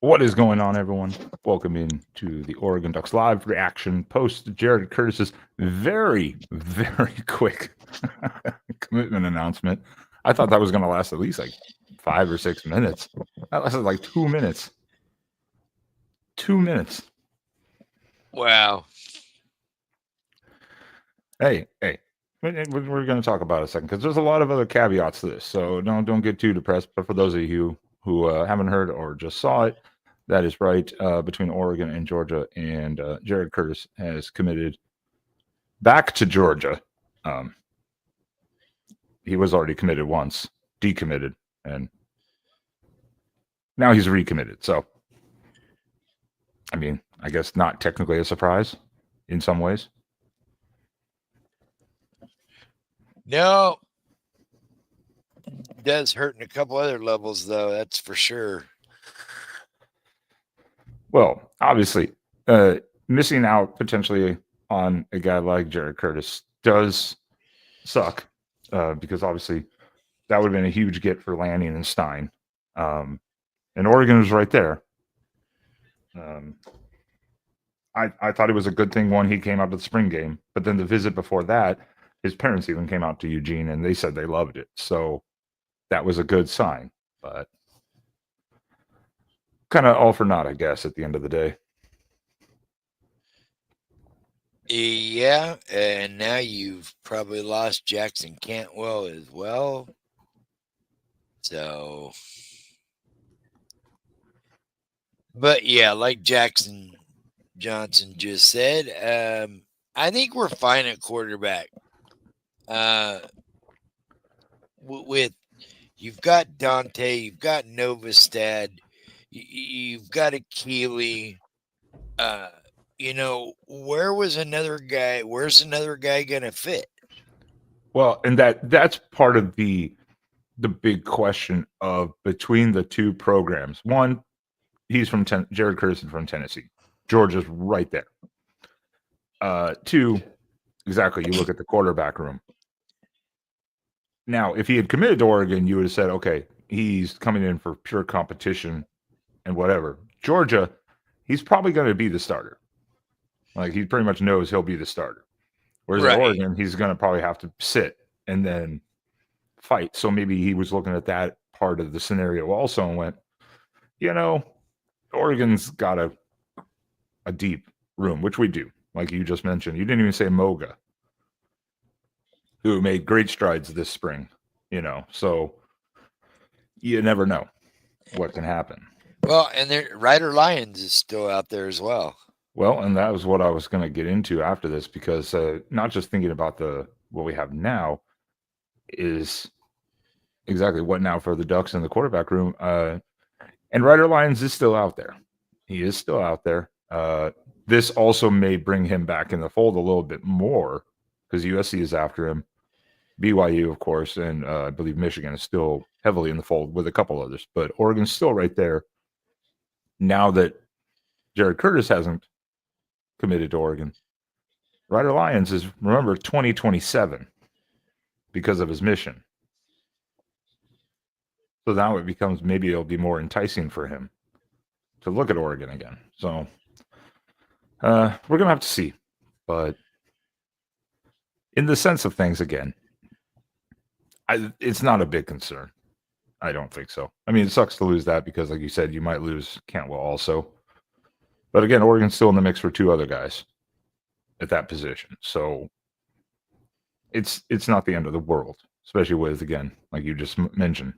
What is going on, everyone? Welcome in to the Oregon Ducks live reaction post Jared Curtis's very, very quick commitment announcement. I thought that was going to last at least like 5 or 6 minutes. That lasted like 2 minutes. 2 minutes. Wow. Hey, we're going to talk about it a second because there's a lot of other caveats to this. So don't get too depressed. But for those of you who haven't heard or just saw it, that is right. Between Oregon and Georgia, and Jared Curtis has committed back to Georgia. Um, he was already committed once, decommitted, and now he's recommitted. So, I mean, I guess not technically a surprise in some ways. No, does hurt in a couple other levels, though. That's for sure. Well, obviously, missing out potentially on a guy like Jared Curtis does suck because obviously that would have been a huge get for Lanning and Stein. And Oregon was right there. I thought it was a good thing when he came out to the spring game, but then the visit before that, his parents even came out to Eugene and they said they loved it. So that was a good sign, but kind of all for naught, I guess, at the end of the day. Yeah, and now you've probably lost Jackson Cantwell as well. So, but yeah, like Jackson Johnson just said, I think we're fine at quarterback. With you've got Dante, you've got Novastad, you've got a Keeley. Uh, where's another guy gonna fit? Well, and that's part of the big question of between the two programs. One, he's from Jared Curtis from Tennessee. Georgia's right there. Two, exactly. You look at the quarterback room. Now, if he had committed to Oregon, you would have said, okay, he's coming in for pure competition and whatever. Georgia, he's probably going to be the starter. Like he pretty much knows he'll be the starter. Whereas at Right. Oregon, he's going to probably have to sit and then fight. So maybe he was looking at that part of the scenario also and went, you know, Oregon's got a deep room, which we do. Like you just mentioned, you didn't even say Moga, who made great strides this spring. So you never know what can happen. Well, and Ryder Lyons is still out there as well. Well, and that was what I was going to get into after this because not just thinking about what we have now is exactly what now for the Ducks in the quarterback room. And Ryder Lyons is still out there. He is still out there. This also may bring him back in the fold a little bit more because USC is after him. BYU, of course, and I believe Michigan is still heavily in the fold with a couple others, but Oregon's still right there. Now that Jared Curtis hasn't committed to Oregon, Ryder Lyons is, remember, 2027 because of his mission. So now it becomes maybe it'll be more enticing for him to look at Oregon again. So we're going to have to see. But in the sense of things, again, it's not a big concern. I don't think so. I mean, it sucks to lose that because, like you said, you might lose Cantwell also. But again, Oregon's still in the mix for two other guys at that position. So it's not the end of the world, especially with, again, like you just mentioned,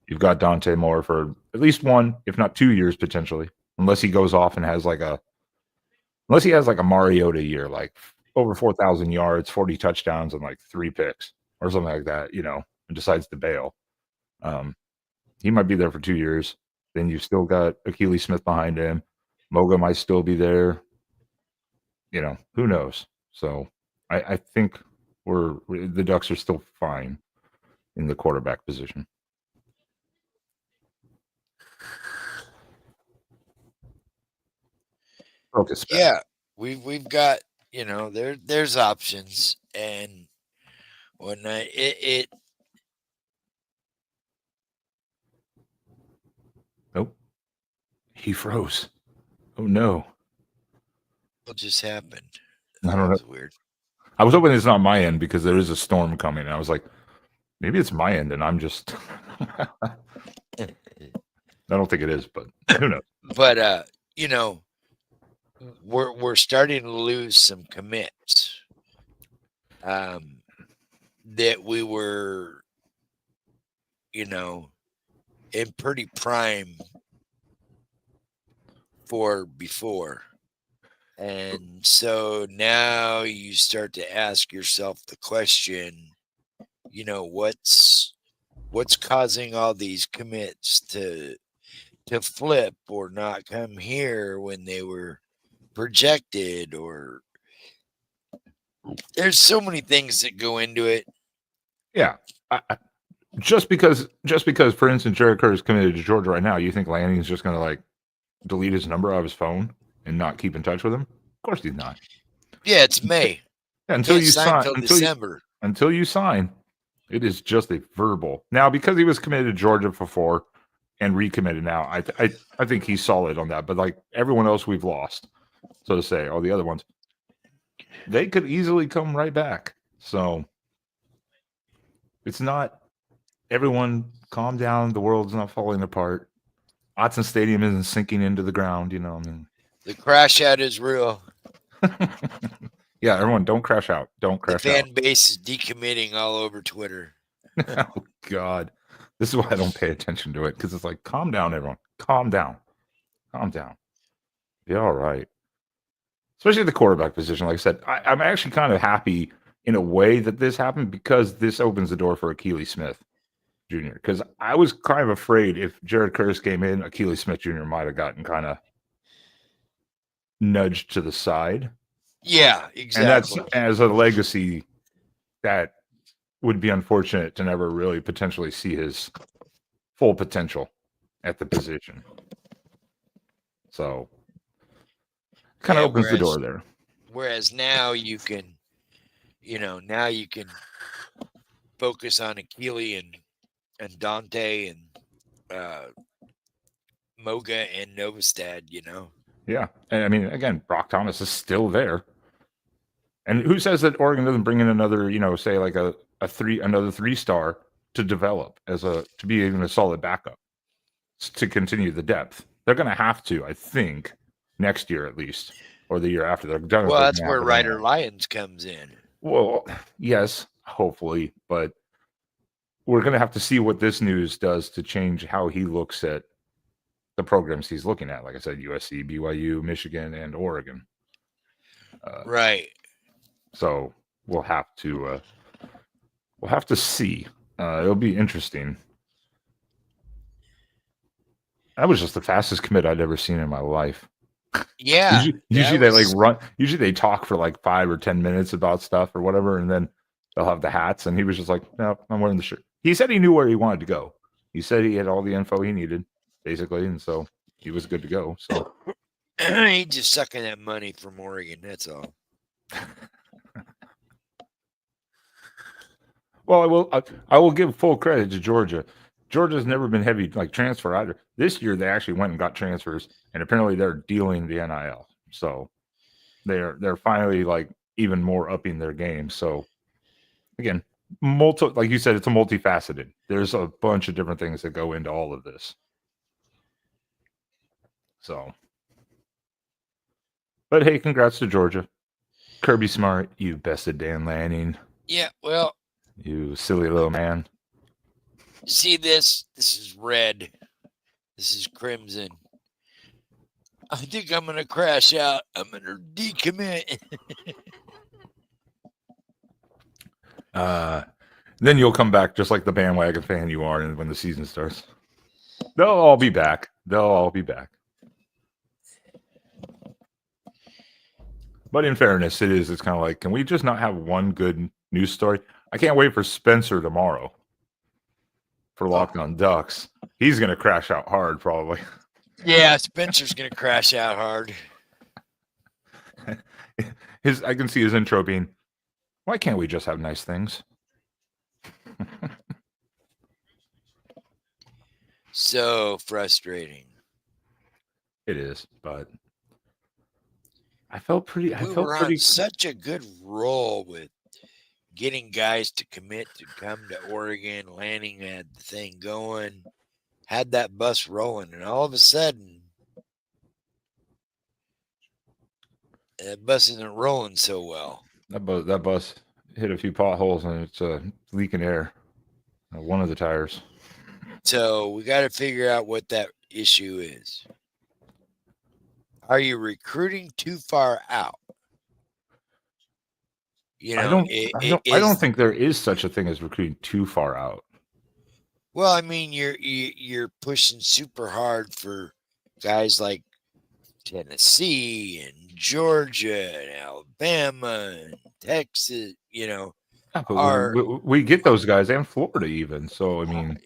you've got Dante Moore for at least 1, if not 2 years potentially, unless he goes off and unless he has like a Mariota year, like over 4,000 yards, 40 touchdowns, and like 3 picks or something like that, and decides to bail. He might be there for 2 years. Then you've still got Akili Smith behind him. Moga might still be there. Who knows? So I think the Ducks are still fine in the quarterback position. Focus back. Yeah, we've got there's options and whatnot. Nope. He froze. Oh no. What just happened? I don't know. That's weird. I was hoping it's not my end because there is a storm coming. And I was like, maybe it's my end and I'm just I don't think it is, but who knows? But you know, we're starting to lose some commits. That we were, in pretty prime for before. And so now you start to ask yourself the question, what's causing all these commits to flip or not come here when they were projected, or there's so many things that go into it. Yeah. Just because, for instance, Jared Kerr is committed to Georgia right now, you think Lanning's just going to like delete his number out of his phone and not keep in touch with him? Of course he's not. Yeah, it's May. Yeah, until Can't you sign sign, till December. until you sign, it is just a verbal. Now, because he was committed to Georgia before and recommitted now, I think he's solid on that. But like everyone else we've lost, so to say, all the other ones, they could easily come right back. So it's not, everyone calm down. The world's not falling apart. Autzen Stadium isn't sinking into the ground. I mean, The crash out is real. yeah, everyone, don't crash out. Don't The crash out. fan base is decommitting all over Twitter. Oh God, this is why I don't pay attention to it, because it's like, calm down, everyone. Calm down. Calm down. Be all right. Especially the quarterback position. Like I said, I'm actually kind of happy in a way that this happened because this opens the door for Akili Smith Jr. Because I was kind of afraid if Jared Curtis came in, Akili Smith Jr. might have gotten kind of nudged to the side. Yeah, exactly. And that's as a legacy that would be unfortunate to never really potentially see his full potential at the position. So kind of opens the door there. Whereas now you can, now you can focus on Akili and Dante and Moga and Novastad, Yeah. And I mean, again, Brock Thomas is still there. And who says that Oregon doesn't bring in another, say like another 3-star to develop to be even a solid backup to continue the depth? They're going to have to, I think, next year at least, or the year after. Well, that's where Ryder Lyons comes in. Well, yes, hopefully, but we're going to have to see what this news does to change how he looks at the programs he's looking at. Like I said, USC, BYU, Michigan, and Oregon. Right. So we'll have to see. It'll be interesting. That was just the fastest commit I'd ever seen in my life. Yeah. Usually they like run. Usually they talk for like 5 or 10 minutes about stuff or whatever, and then they'll have the hats. And he was just like, "No, I'm wearing the shirt." He said he knew where he wanted to go. He said he had all the info he needed, basically, and so he was good to go. So he's just sucking that money from Oregon. That's all. Well, I will give full credit to Georgia. Georgia's never been heavy like transfer either. This year they actually went and got transfers, and apparently they're dealing the NIL. So they're finally like even more upping their game. So again, like you said, it's a multifaceted. There's a bunch of different things that go into all of this. So, but hey, congrats to Georgia. Kirby Smart, you bested Dan Lanning. Yeah, well, you silly little man. See this? This is red. This is crimson. I think I'm going to crash out. I'm going to decommit. Then you'll come back just like the bandwagon fan you are when the season starts. They'll all be back. But in fairness, it's kind of like, can we just not have one good news story? I can't wait for Spencer tomorrow for Locked On Ducks. He's going to crash out hard, probably. Yeah, Spencer's going to crash out hard. I can see his intro being, why can't we just have nice things? So frustrating. It is, but I felt pretty. I We felt were on pretty. such a good roll with getting guys to commit to come to Oregon, Lanning had the thing going, had that bus rolling, and all of a sudden, that bus isn't rolling so well. That bus hit a few potholes and it's leaking air. One of the tires. So we got to figure out what that issue is. Are you recruiting too far out? You I know, don't. I it don't. I don't is. think there is such a thing as recruiting too far out. Well, I mean, you're pushing super hard for guys like Tennessee and Georgia and Alabama and Texas. You know, Yeah, but are we get those guys and Florida even. So I mean,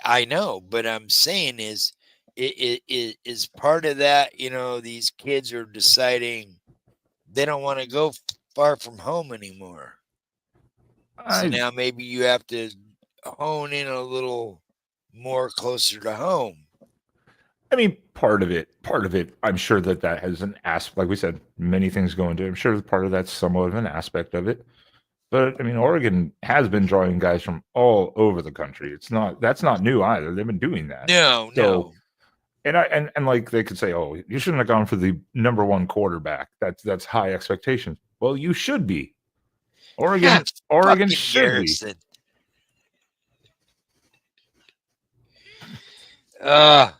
I know, but I'm saying is it is part of that. You know, these kids are deciding they don't want to go far from home anymore. So I now maybe you have to hone in a little more closer to home. I mean, part of it, I'm sure that has an aspect, like we said, many things go into it. I'm sure that part of that's somewhat of an aspect of it. But I mean, Oregon has been drawing guys from all over the country. That's not new either. They've been doing that. No, So, no. and like they could say, oh, you shouldn't have gone for the number one quarterback. That's high expectations. Well, you should be. Oregon Fucking should be. Garrison. Uh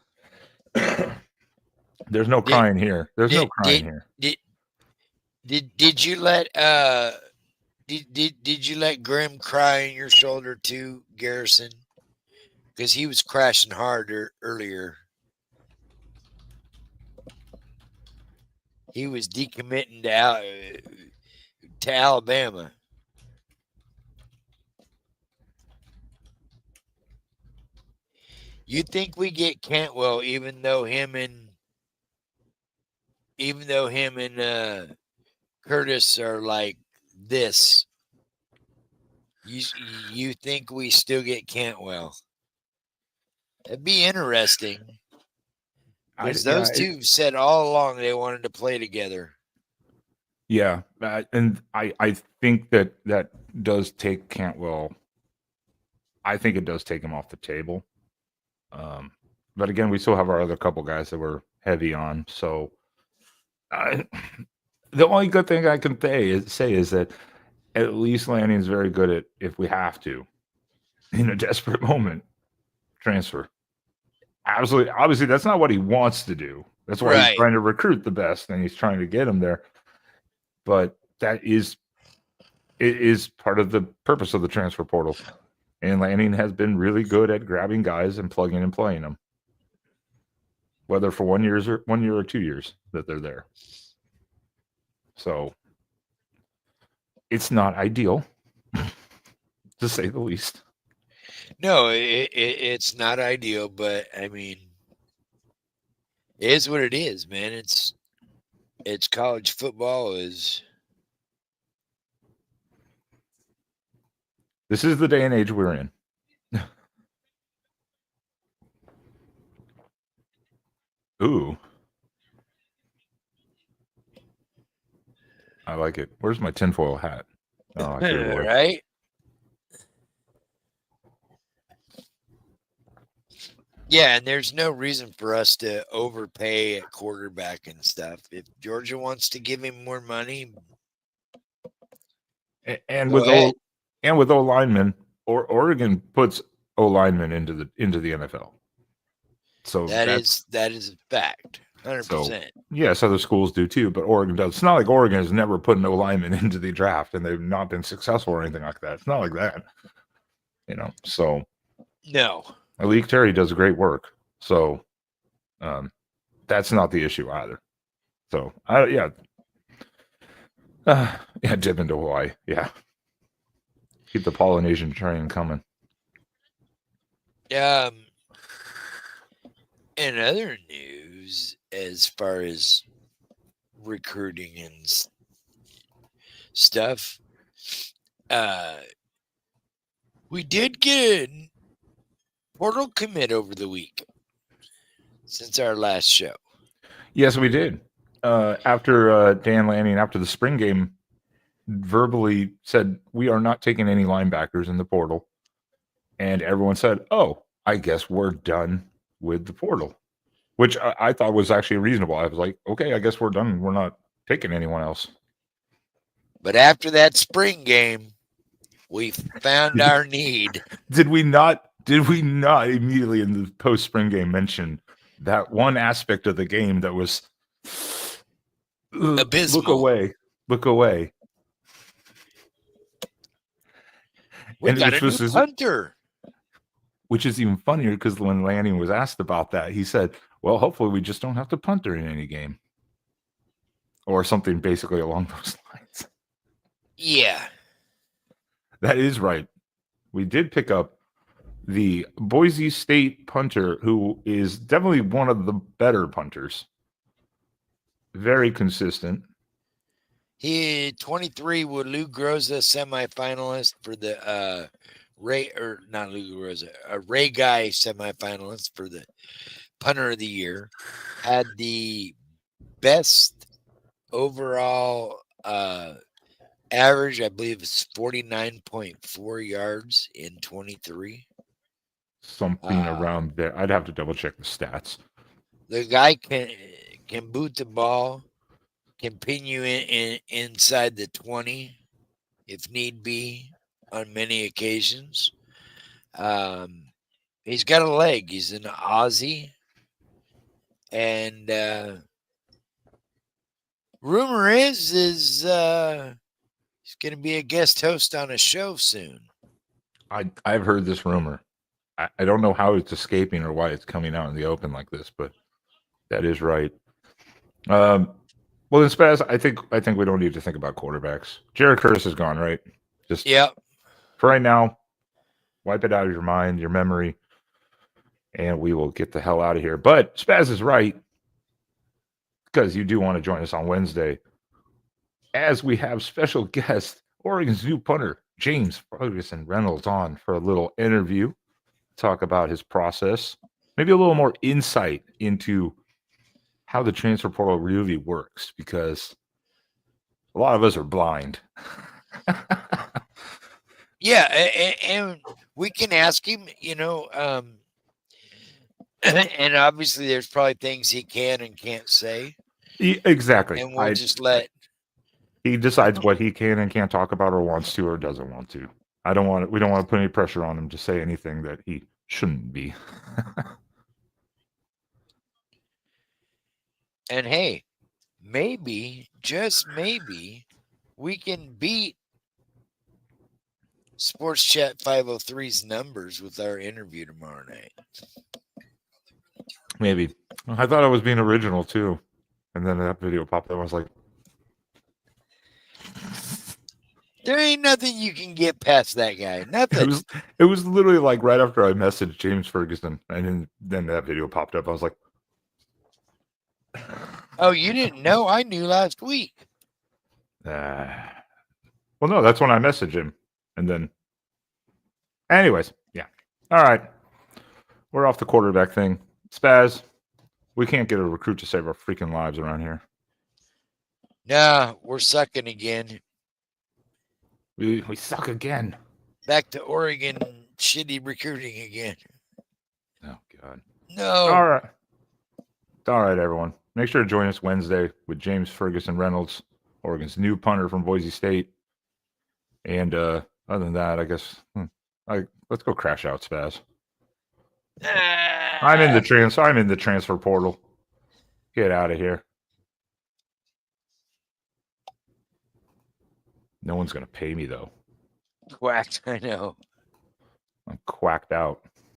There's no did crying here. There's no did crying did here. did did you let did you let Grim cry on your shoulder too, Garrison? Because he was crashing harder earlier. He was decommitting to Alabama. You think we get Cantwell, even though him and Curtis are like this? You think we still get Cantwell? It'd be interesting because those two said all along they wanted to play together. Yeah, and I think that does take Cantwell. I think it does take him off the table. Um, but again, we still have our other couple guys that we're heavy on. So I, the only good thing I can say is that at least Lanning is very good at if we have to, in a desperate moment, transfer. Absolutely, obviously, that's not what he wants to do. That's why he's Right. trying to recruit the best and he's trying to get them there. But it is part of the purpose of the transfer portal. And Lanning has been really good at grabbing guys and plugging and playing them, whether for 1 year or 2 years that they're there. So it's not ideal, to say the least. No, it's not ideal, but I mean, it is what it is, man. It's college football is. This is the day and age we're in. Ooh, I like it. Where's my tinfoil hat? Oh, I threw it away. Right? Yeah, and there's no reason for us to overpay at quarterback and stuff. If Georgia wants to give him more money, And go with ahead. O linemen, or Oregon puts O linemen into the NFL. So That that's is a fact. so 100%. yes, other schools do too, but Oregon does. It's not like Oregon has never put no lineman into the draft and they've not been successful or anything like that. It's not like that, So No. Malik Terry does great work, so that's not the issue either. So yeah, dip into Hawaii, yeah. Keep the Polynesian train coming. In other news, as far as recruiting and stuff, we did get a portal commit over the week since our last show. Yes, we did. After Dan Lanning, after the spring game, verbally said, we are not taking any linebackers in the portal. And everyone said, oh, I guess we're done with the portal, which I thought was actually reasonable. I was like, okay, I guess we're done. We're not taking anyone else. But after that spring game, we found our need. Did we not immediately in the post spring game mention that one aspect of the game that was Abysmal. look away. We And got a new punter. Which is even funnier because when Lanning was asked about that, he said, well, hopefully we just don't have to punter in any game. Or something basically along those lines. Yeah. That is right. We did pick up the Boise State punter, who is definitely one of the better punters. Very consistent. He 23 with Lou Groza, semifinalist for the Ray Guy semifinalist for the punter of the year. Had the best overall average, I believe it's 49.4 yards in 23. Something around there. I'd have to double check the stats. The guy can boot the ball, can pin you in inside the 20 if need be on many occasions. He's got a leg. He's an Aussie. And rumor is he's going to be a guest host on a show soon. I've heard this rumor. I don't know how it's escaping or why it's coming out in the open like this, but that is right. Well, then, Spaz, I think we don't need to think about quarterbacks. Jared Curtis is gone, right? Just for right now, wipe it out of your mind, your memory, and we will get the hell out of here. But Spaz is right, because you do want to join us on Wednesday, as we have special guest, Oregon's new punter, James Ferguson Reynolds, on for a little interview. Talk about his process, maybe a little more insight into how the transfer portal really works, because a lot of us are blind. Yeah, and we can ask him, and obviously there's probably things he can and can't say. Exactly. And we'll just let he decides what he can and can't talk about, or wants to, or doesn't want to. We don't want to put any pressure on him to say anything that he shouldn't be. And hey, maybe, just maybe, we can beat Sports Chat 503's numbers with our interview tomorrow night. Maybe. I thought I was being original too. And then that video popped up. I was like, there ain't nothing you can get past that guy. Nothing. It was literally like right after I messaged James Ferguson, and then that video popped up. I was like, oh, you didn't know? I knew last week. Well, no, that's when I messaged him. And then, anyways, yeah. All right. We're off the quarterback thing. Spaz, we can't get a recruit to save our freaking lives around here. Nah, we're sucking again. We suck again. Back to Oregon shitty recruiting again. Oh, God. No. All right. All right, everyone. Make sure to join us Wednesday with James Ferguson Reynolds, Oregon's new punter from Boise State. And other than that, I guess let's go crash out, Spaz. I'm in the transfer portal. Get out of here. No one's going to pay me, though. Quacked, I know. I'm quacked out.